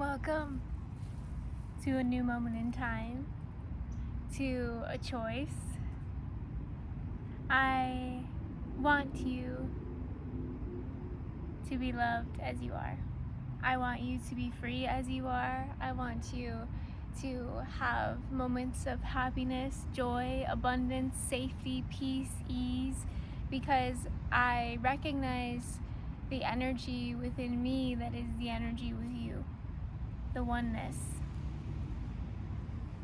Welcome to a new moment in time, to a choice. I want you to be loved as you are. I want you to be free as you are. I want you to have moments of happiness, joy, abundance, safety, peace, ease, because I recognize the energy within me that is the energy with you, the oneness.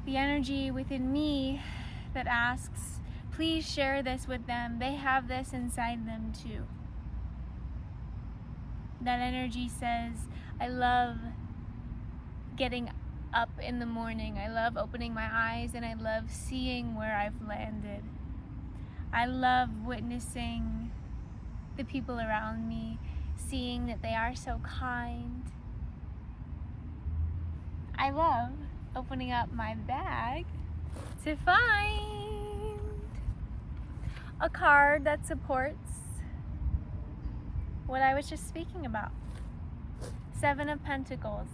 The energy within me that asks, please share this with them. They have this inside them too. That energy says, I love getting up in the morning. I love opening my eyes and I love seeing where I've landed. I love witnessing the people around me, seeing that they are so kind. I love opening up my bag to find a card that supports what I was just speaking about. 7 of Pentacles,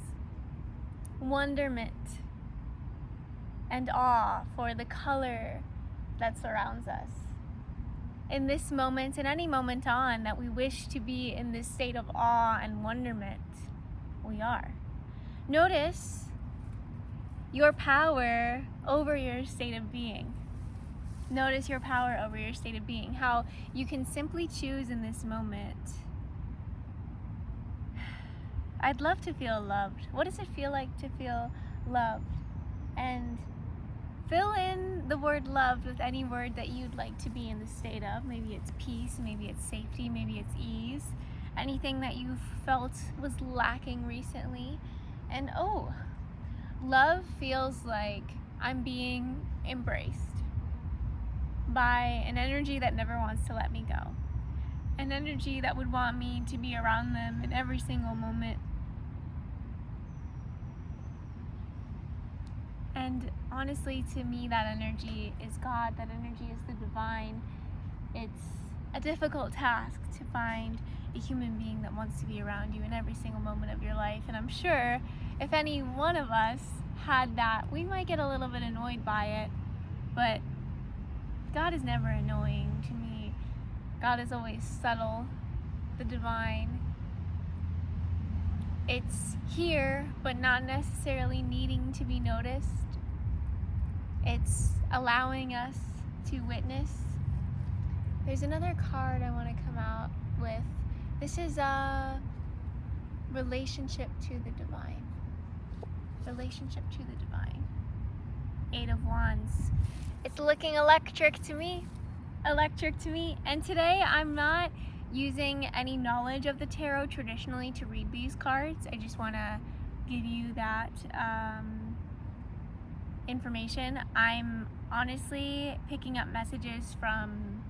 wonderment and awe for the color that surrounds us. In this moment, and any moment on that we wish to be in this state of awe and wonderment, we are. Notice your power over your state of being. Notice your power over your state of being. How you can simply choose in this moment. I'd love to feel loved. What does it feel like to feel loved? And fill in the word loved with any word that you'd like to be in the state of. Maybe it's peace, maybe it's safety, maybe it's ease. Anything that you felt was lacking recently. And love feels like I'm being embraced by an energy that never wants to let me go. An energy that would want me to be around them in every single moment. And honestly, to me, that energy is God. That energy is the divine. It's a difficult task to find a human being that wants to be around you in every single moment of your life. And I'm sure if any one of us had that, we might get a little bit annoyed by it. But God is never annoying to me. God is always subtle, the divine. It's here, but not necessarily needing to be noticed. It's allowing us to witness. There's another card I want to come out with. This is a relationship to the divine. Relationship to the divine. 8 of Wands. It's looking electric to me. Electric to me. And today I'm not using any knowledge of the tarot traditionally to read these cards. I just want to give you that information. I'm honestly picking up messages from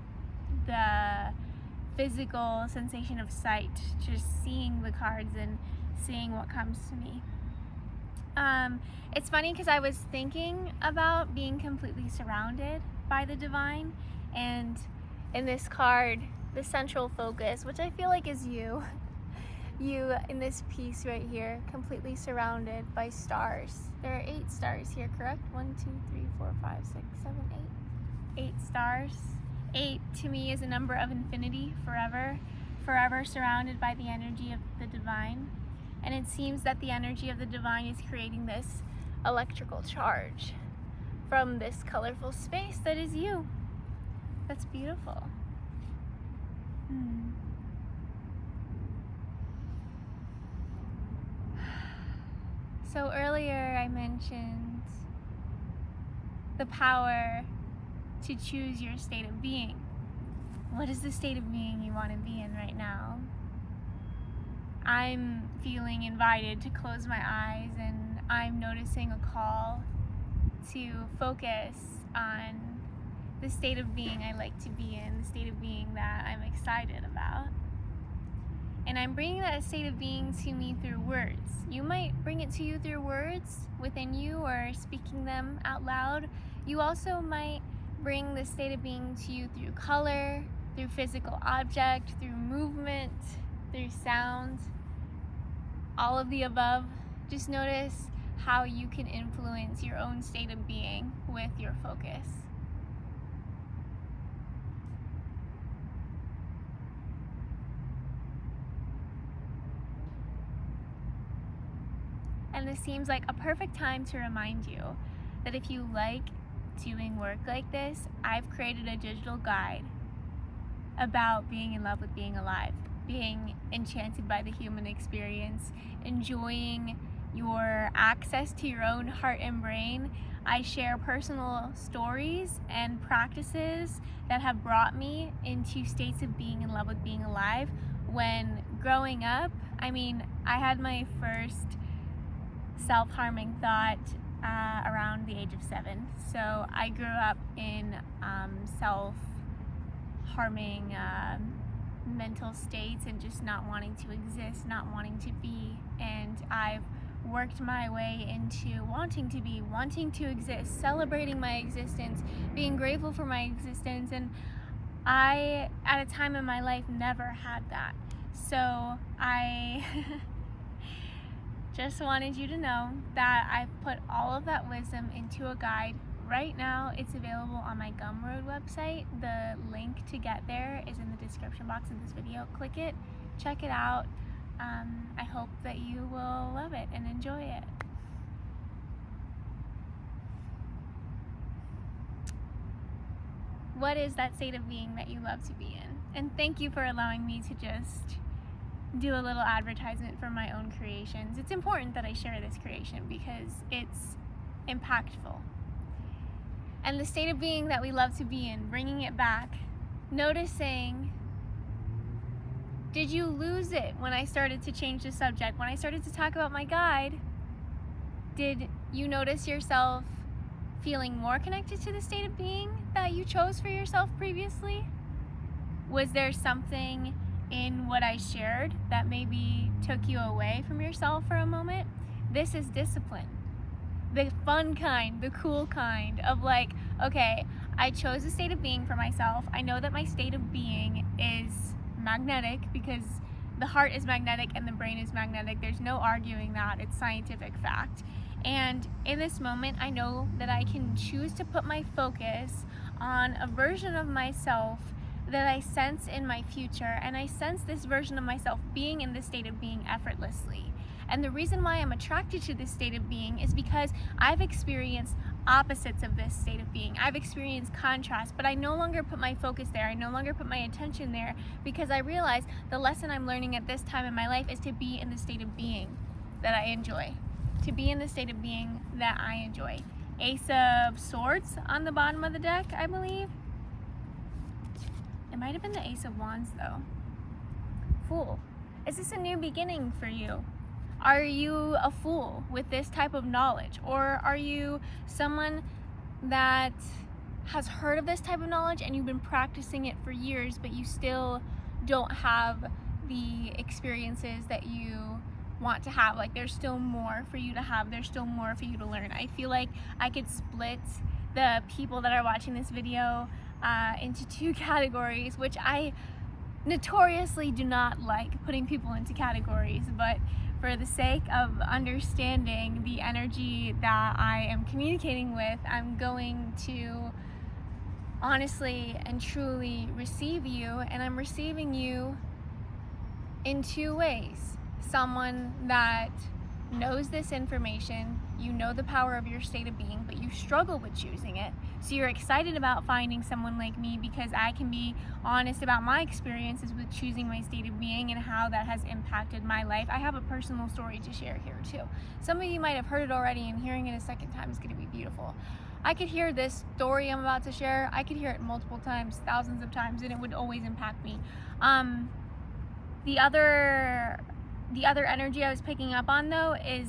the physical sensation of sight, just seeing the cards and seeing what comes to me. It's funny because I was thinking about being completely surrounded by the divine, and in this card, the central focus, which I feel like is you in this piece right here, completely surrounded by stars. There are 8 stars here, correct? 1, 2, 3, 4, 5, 6, 7, 8. 8 stars. 8 to me is a number of infinity, forever surrounded by the energy of the divine. And it seems that the energy of the divine is creating this electrical charge from this colorful space that is you. That's beautiful. So earlier I mentioned the power to choose your state of being. What is the state of being you want to be in right now? I'm feeling invited to close my eyes, and I'm noticing a call to focus on the state of being I like to be in, the state of being that I'm excited about. And I'm bringing that state of being to me through words. You might bring it to you through words within you or speaking them out loud. You also might bring the state of being to you through color, through physical object, through movement, through sound, all of the above. Just notice how you can influence your own state of being with your focus. And this seems like a perfect time to remind you that if you like doing work like this, I've created a digital guide about being in love with being alive, being enchanted by the human experience, enjoying your access to your own heart and brain. I share personal stories and practices that have brought me into states of being in love with being alive. When growing up, I had my first self-harming thought around the age of 7. So I grew up in self-harming mental states and just not wanting to exist, not wanting to be. And I've worked my way into wanting to be, wanting to exist, celebrating my existence, being grateful for my existence. And I, at a time in my life, never had that. So I just wanted you to know that I've put all of that wisdom into a guide. Right now, it's available on my Gumroad website. The link to get there is in the description box of this video. Click it, check it out. I hope that you will love it and enjoy it. What is that state of being that you love to be in? And thank you for allowing me to just do a little advertisement for my own creations. It's important that I share this creation because it's impactful. And the state of being that we love to be in, bringing it back, noticing, did you lose it when I started to change the subject? When I started to talk about my guide, did you notice yourself feeling more connected to the state of being that you chose for yourself previously? Was there something in what I shared that maybe took you away from yourself for a moment? This is discipline. The fun kind, the cool kind of like, okay, I chose a state of being for myself. I know that my state of being is magnetic because the heart is magnetic and the brain is magnetic. There's no arguing that. It's scientific fact. And in this moment, I know that I can choose to put my focus on a version of myself that I sense in my future, and I sense this version of myself being in this state of being effortlessly. And the reason why I'm attracted to this state of being is because I've experienced opposites of this state of being. I've experienced contrast, but I no longer put my focus there. I no longer put my attention there because I realize the lesson I'm learning at this time in my life is to be in the state of being that I enjoy. To be in the state of being that I enjoy. Ace of Swords on the bottom of the deck, I believe. It might have been the Ace of Wands though. Fool. Is this a new beginning for you? Are you a fool with this type of knowledge? Or are you someone that has heard of this type of knowledge and you've been practicing it for years, but you still don't have the experiences that you want to have? Like, there's still more for you to have. There's still more for you to learn. I feel like I could split the people that are watching this video into two categories, which I notoriously do not like putting people into categories, but for the sake of understanding the energy that I am communicating with, I'm going to honestly and truly receive you, and I'm receiving you in two ways. Someone that knows this information, you know the power of your state of being, but you struggle with choosing it. So you're excited about finding someone like me because I can be honest about my experiences with choosing my state of being and how that has impacted my life. I have a personal story to share here too. Some of you might have heard it already, and hearing it a second time is going to be beautiful. I could hear this story I'm about to share, I could hear it multiple times, thousands of times, and it would always impact me. The other energy I was picking up on though is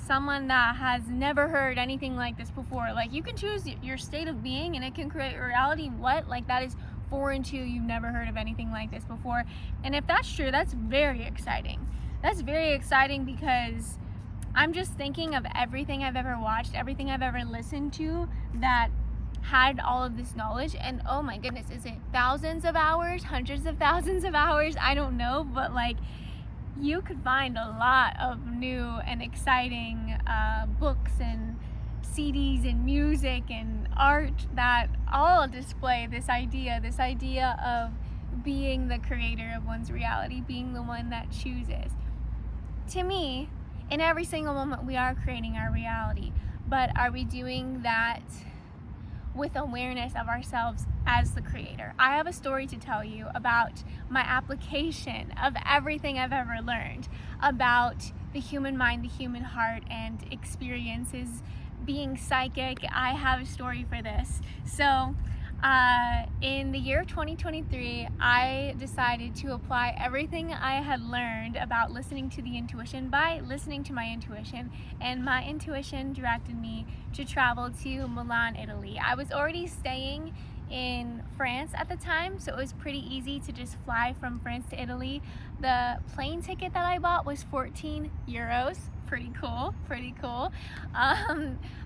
someone that has never heard anything like this before. Like, you can choose your state of being and it can create a reality. What? Like, that is foreign to you. You've never heard of anything like this before. And if that's true, that's very exciting. That's very exciting because I'm just thinking of everything I've ever watched, everything I've ever listened to that had all of this knowledge, and oh my goodness, is it thousands of hours, hundreds of thousands of hours? I don't know, but like, you could find a lot of new and exciting books and CDs and music and art that all display this idea of being the creator of one's reality, being the one that chooses. To me, in every single moment we are creating our reality, but are we doing that with awareness of ourselves as the creator? I have a story to tell you about my application of everything I've ever learned about the human mind, the human heart, and experiences, being psychic. I have a story for this. So in the year of 2023, I decided to apply everything I had learned about listening to the intuition by listening to my intuition, and my intuition directed me to travel to Milan, Italy. I was already staying in France at the time, so it was pretty easy to just fly from France to Italy. The plane ticket that I bought was 14 euros. Pretty cool.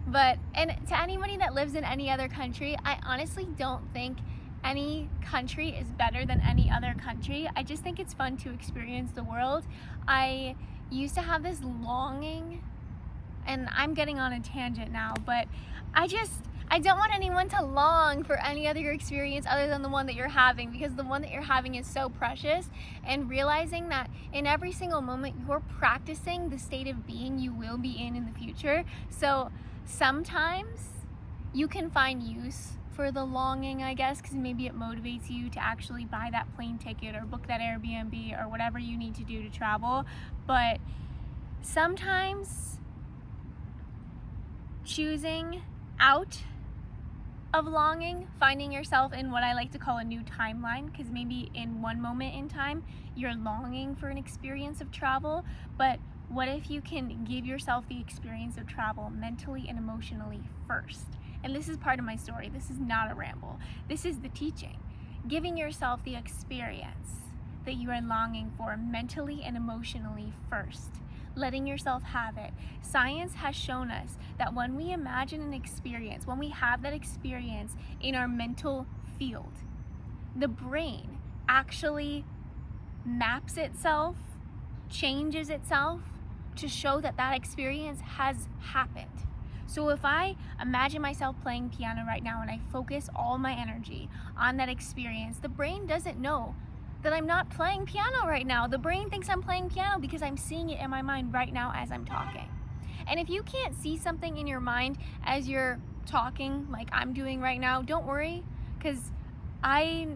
But to anybody that lives in any other country, I honestly don't think any country is better than any other country. I just think it's fun to experience the world. I used to have this longing, and I'm getting on a tangent now, but I don't want anyone to long for any other experience other than the one that you're having, because the one that you're having is so precious, and realizing that in every single moment you're practicing the state of being you will be in the future. So sometimes you can find use for the longing, I guess, because maybe it motivates you to actually buy that plane ticket or book that Airbnb or whatever you need to do to travel. But sometimes choosing out of longing, finding yourself in what I like to call a new timeline, because maybe in one moment in time you're longing for an experience of travel, but what if you can give yourself the experience of travel mentally and emotionally first? And this is part of my story. This is not a ramble. This is the teaching. Giving yourself the experience that you are longing for mentally and emotionally first. Letting yourself have it. Science has shown us that when we imagine an experience, when we have that experience in our mental field, the brain actually maps itself, changes itself to show that that experience has happened. So if I imagine myself playing piano right now and I focus all my energy on that experience, the brain doesn't know that I'm not playing piano right now. The brain thinks I'm playing piano because I'm seeing it in my mind right now as I'm talking. And if you can't see something in your mind as you're talking like I'm doing right now, don't worry, because I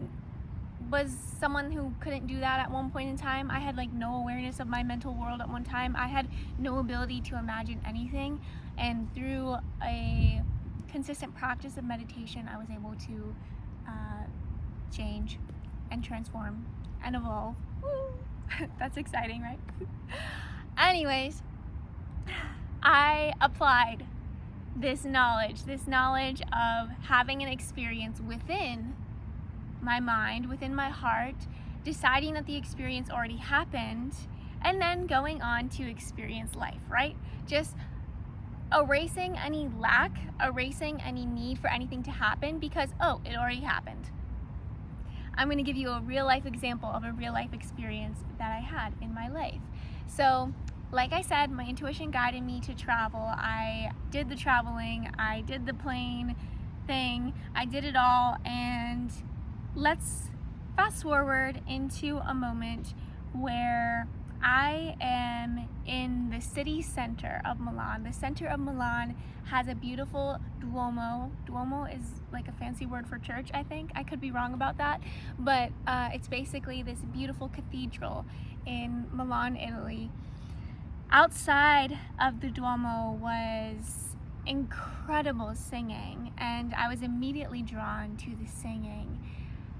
was someone who couldn't do that at one point in time. I had like no awareness of my mental world at one time. I had no ability to imagine anything, and through a consistent practice of meditation, I was able to change and transform and evolve. Woo! That's exciting, right? Anyways, I applied this knowledge of having an experience within my mind, within my heart, deciding that the experience already happened, and then going on to experience life, right? Just erasing any lack, erasing any need for anything to happen because, oh, it already happened. I'm going to give you a real life example of a real life experience that I had in my life. So, like I said, my intuition guided me to travel. I did the traveling, I did the plane thing, I did it all, and let's fast forward into a moment where I am in the city center of Milan. The center of Milan has a beautiful Duomo. Duomo is like a fancy word for church, I think. I could be wrong about that, but it's basically this beautiful cathedral in Milan, Italy. Outside of the Duomo was incredible singing, and I was immediately drawn to the singing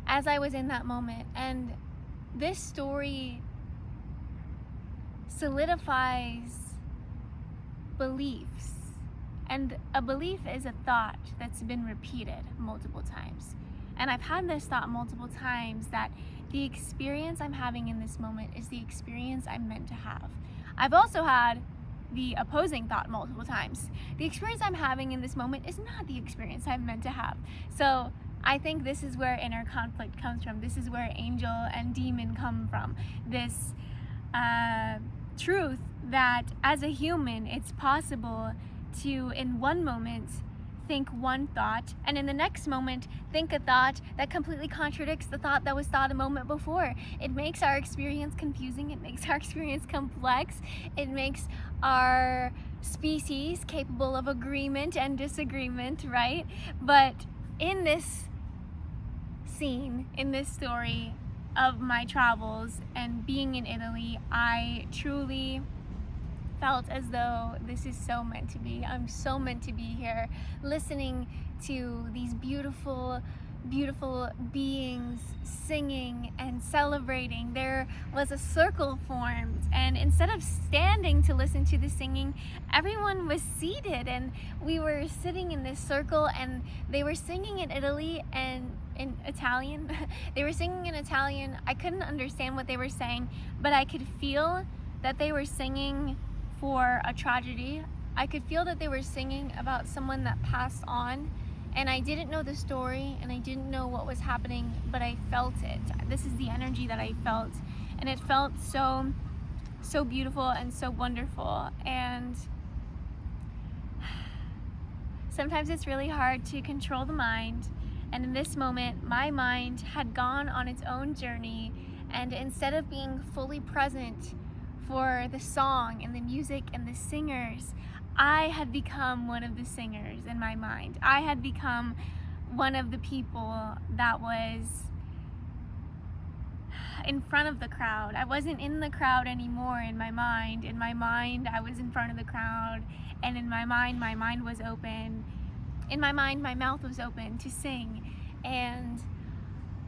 as I was in that moment. And this story solidifies beliefs, and a belief is a thought that's been repeated multiple times. And I've had this thought multiple times that the experience I'm having in this moment is the experience I'm meant to have. I've also had the opposing thought multiple times. The experience I'm having in this moment is not the experience I'm meant to have. So I think this is where inner conflict comes from. This is where angel and demon come from. This truth that as a human, it's possible to, in one moment, think one thought, and in the next moment, think a thought that completely contradicts the thought that was thought a moment before. It makes our experience confusing, it makes our experience complex, it makes our species capable of agreement and disagreement, right? But in this scene, in this story of my travels and being in Italy, I truly felt as though this is so meant to be. I'm so meant to be here, listening to these beautiful, beautiful beings singing and celebrating. There was a circle formed, and instead of standing to listen to the singing, everyone was seated, and we were sitting in this circle, and they were singing in Italy and in Italian. They were singing in Italian. I couldn't understand what they were saying, but I could feel that they were singing for a tragedy. I could feel that they were singing about someone that passed on, and I didn't know the story and I didn't know what was happening, but I felt it. This is the energy that I felt, and it felt so beautiful and so wonderful. And sometimes it's really hard to control the mind, and in this moment my mind had gone on its own journey, and instead of being fully present for the song and the music and the singers, I had become one of the singers in my mind. I had become one of the people that was in front of the crowd. I wasn't in the crowd anymore in my mind. In my mind, I was in front of the crowd, and in my mind was open. In my mind, my mouth was open to sing. And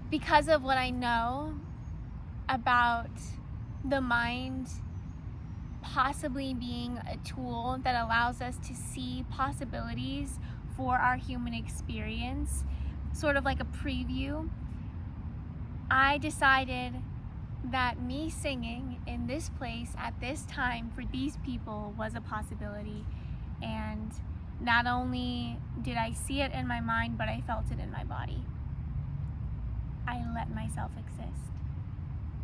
because of what I know about the mind possibly being a tool that allows us to see possibilities for our human experience, sort of like a preview, I decided that me singing in this place at this time for these people was a possibility. And not only did I see it in my mind, but I felt it in my body. I let myself exist.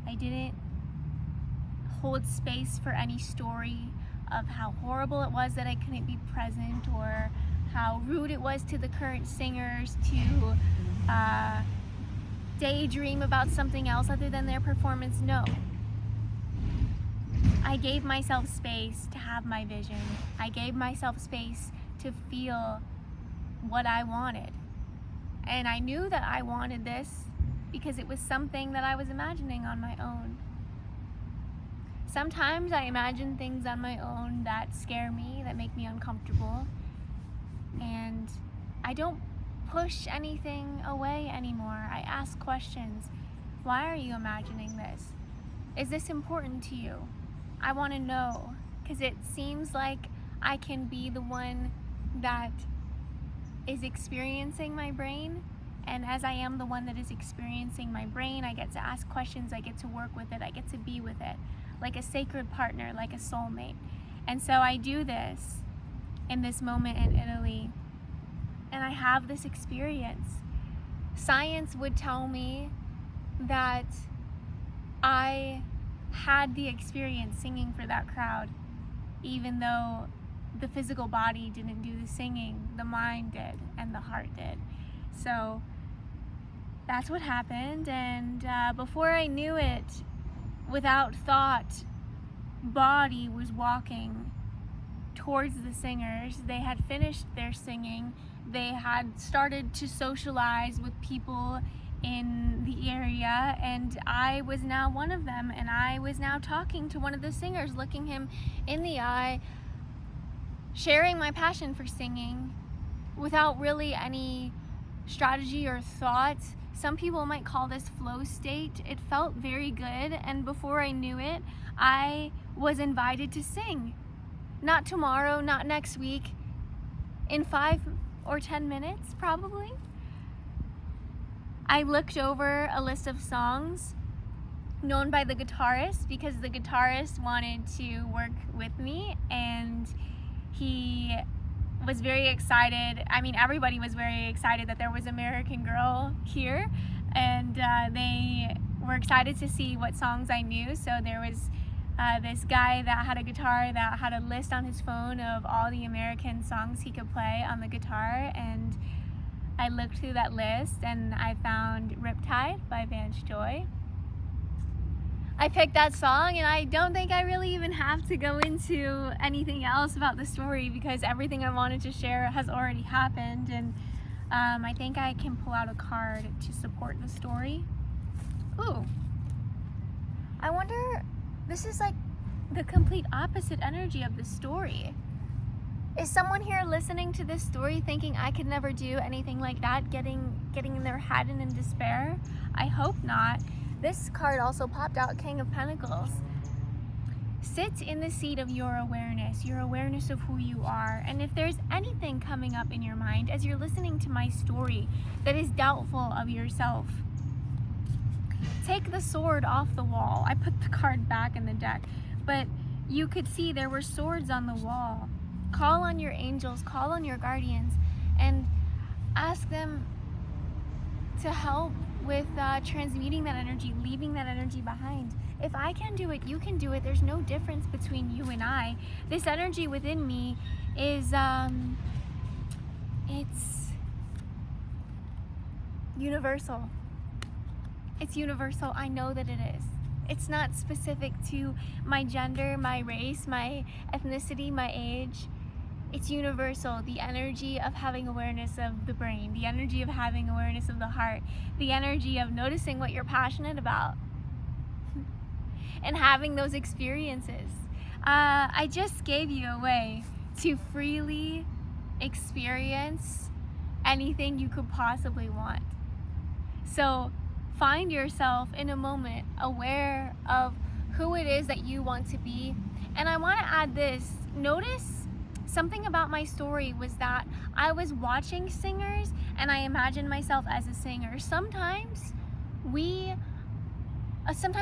I didn't hold space for any story of how horrible it was that I couldn't be present, or how rude it was to the current singers to daydream about something else other than their performance. No. I gave myself space to have my vision. I gave myself space to feel what I wanted. And I knew that I wanted this because it was something that I was imagining on my own. Sometimes I imagine things on my own that scare me, that make me uncomfortable, and I don't push anything away anymore. I ask questions. Why are you imagining this? Is this important to you? I want to know, because it seems like I can be the one that is experiencing my brain, and as I am the one that is experiencing my brain, I get to ask questions, I get to work with it, I get to be with it, like a sacred partner, like a soulmate. And so I do this in this moment in Italy, and I have this experience. Science would tell me that I had the experience singing for that crowd, even though the physical body didn't do the singing, the mind did, and the heart did. So that's what happened, and before I knew it, without thought, body was walking towards the singers. They had finished their singing. They had started to socialize with people in the area, and I was now one of them, and I was now talking to one of the singers, looking him in the eye, sharing my passion for singing without really any strategy or thought. Some people might call this flow state. It felt very good, and before I knew it, I was invited to sing. Not tomorrow, not next week, in 5 or 10 minutes probably. I looked over a list of songs known by the guitarist, because the guitarist wanted to work with me, and he was very excited. I mean, everybody was very excited that there was American Girl here, and they were excited to see what songs I knew. So there was this guy that had a guitar that had a list on his phone of all the American songs he could play on the guitar, and I looked through that list and I found Riptide by Vance Joy. I picked that song, and I don't think I really even have to go into anything else about the story because everything I wanted to share has already happened, and I think I can pull out a card to support the story. Ooh. I wonder, this is like the complete opposite energy of the story. Is someone here listening to this story thinking I could never do anything like that, getting in their head and in despair? I hope not. This card also popped out, King of Pentacles. Sit in the seat of your awareness of who you are. And if there's anything coming up in your mind as you're listening to my story that is doubtful of yourself, take the sword off the wall. I put the card back in the deck, but you could see there were swords on the wall. Call on your angels, call on your guardians, and ask them to help with transmuting that energy, leaving that energy behind. If I can do it, you can do it. There's no difference between you and I. This energy within me is, it's universal. It's universal. I know that it is. It's not specific to my gender, my race, my ethnicity, my age. It's universal. The energy of having awareness of the brain, the energy of having awareness of the heart, the energy of noticing what you're passionate about and having those experiences. I just gave you a way to freely experience anything you could possibly want. So find yourself in a moment aware of who it is that you want to be. And I want to add this. Notice something about my story was that I was watching singers and I imagined myself as a singer. Sometimes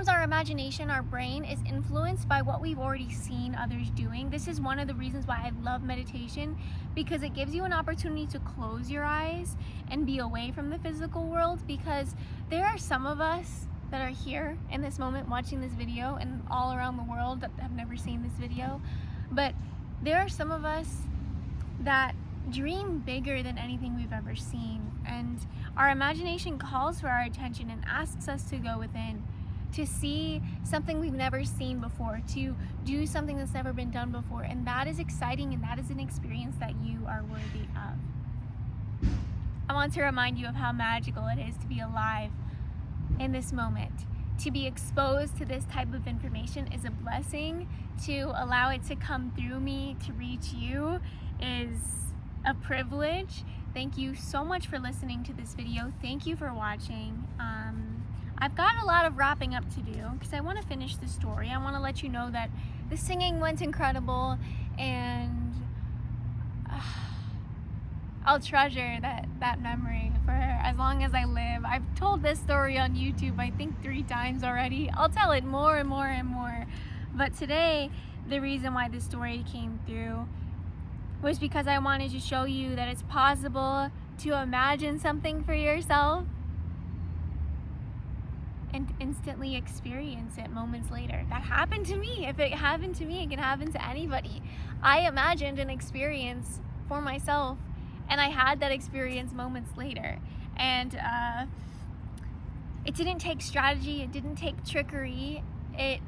our imagination, our brain is influenced by what we've already seen others doing. This is one of the reasons why I love meditation, because it gives you an opportunity to close your eyes and be away from the physical world, because there are some of us that are here in this moment watching this video and all around the world that have never seen this video, but there are some of us that dream bigger than anything we've ever seen, and our imagination calls for our attention and asks us to go within, to see something we've never seen before, to do something that's never been done before, and that is exciting, and that is an experience that you are worthy of. I want to remind you of how magical it is to be alive in this moment. To be exposed to this type of information is a blessing. To allow it to come through me to reach you is a privilege. Thank you so much for listening to this video. Thank you for watching. I've got a lot of wrapping up to do because I want to finish the story. I want to let you know that the singing went incredible, and I'll treasure that memory for as long as I live. I've told this story on YouTube, I think 3 times already. I'll tell it more and more and more. But today, the reason why this story came through was because I wanted to show you that it's possible to imagine something for yourself and instantly experience it moments later. That happened to me. If it happened to me, it can happen to anybody. I imagined an experience for myself, and I had that experience moments later. And it didn't take strategy, it didn't take trickery. It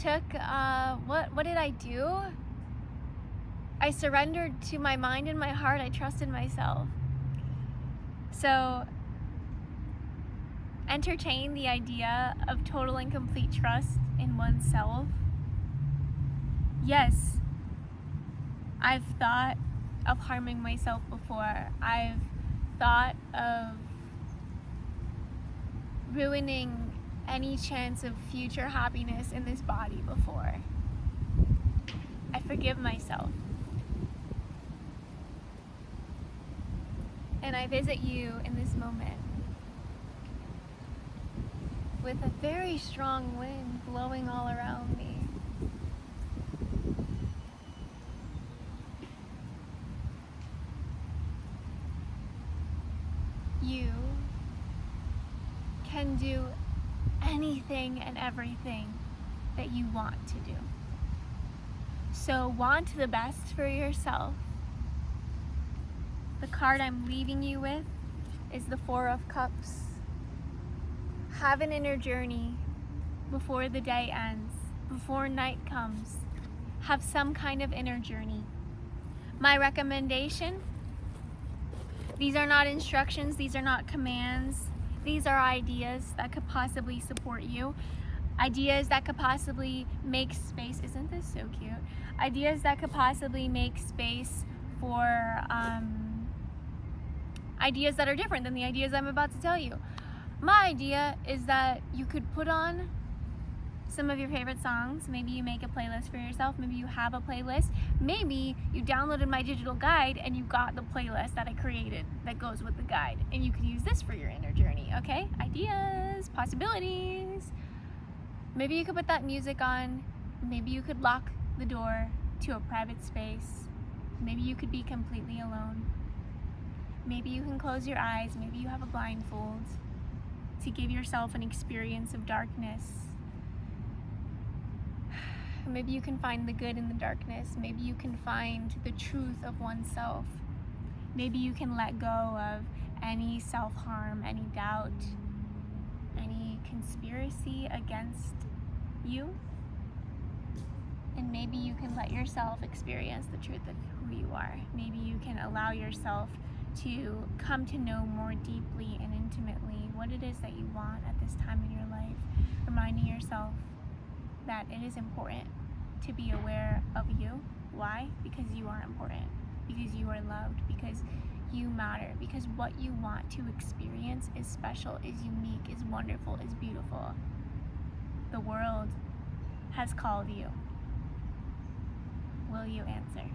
took, what did I do? I surrendered to my mind and my heart. I trusted myself. So entertain the idea of total and complete trust in oneself. Yes, I've thought of harming myself before. I've thought of ruining any chance of future happiness in this body before. I forgive myself. And I visit you in this moment with a very strong wind blowing all around me. You can do anything and everything that you want to do. So want the best for yourself. The card I'm leaving you with is the Four of Cups. Have an inner journey before the day ends, before night comes. Have some kind of inner journey. My recommendation, these are not instructions, these are not commands. These are ideas that could possibly support you. Ideas that could possibly make space, isn't this so cute? Ideas that could possibly make space for ideas that are different than the ideas I'm about to tell you. My idea is that you could put on some of your favorite songs. Maybe you make a playlist for yourself. Maybe you have a playlist. Maybe you downloaded my digital guide and you got the playlist that I created that goes with the guide. And you could use this for your inner journey, okay? Ideas, possibilities. Maybe you could put that music on. Maybe you could lock the door to a private space. Maybe you could be completely alone. Maybe you can close your eyes. Maybe you have a blindfold to give yourself an experience of darkness. Maybe you can find the good in the darkness. Maybe you can find the truth of oneself. Maybe you can let go of any self-harm, any doubt, any conspiracy against you. And maybe you can let yourself experience the truth of who you are. Maybe you can allow yourself to come to know more deeply and intimately what it is that you want at this time in your life, reminding yourself that it is important to be aware of you. Why? Because you are important, because you are loved, because you matter, because what you want to experience is special, is unique, is wonderful, is beautiful. The world has called you. Will you answer?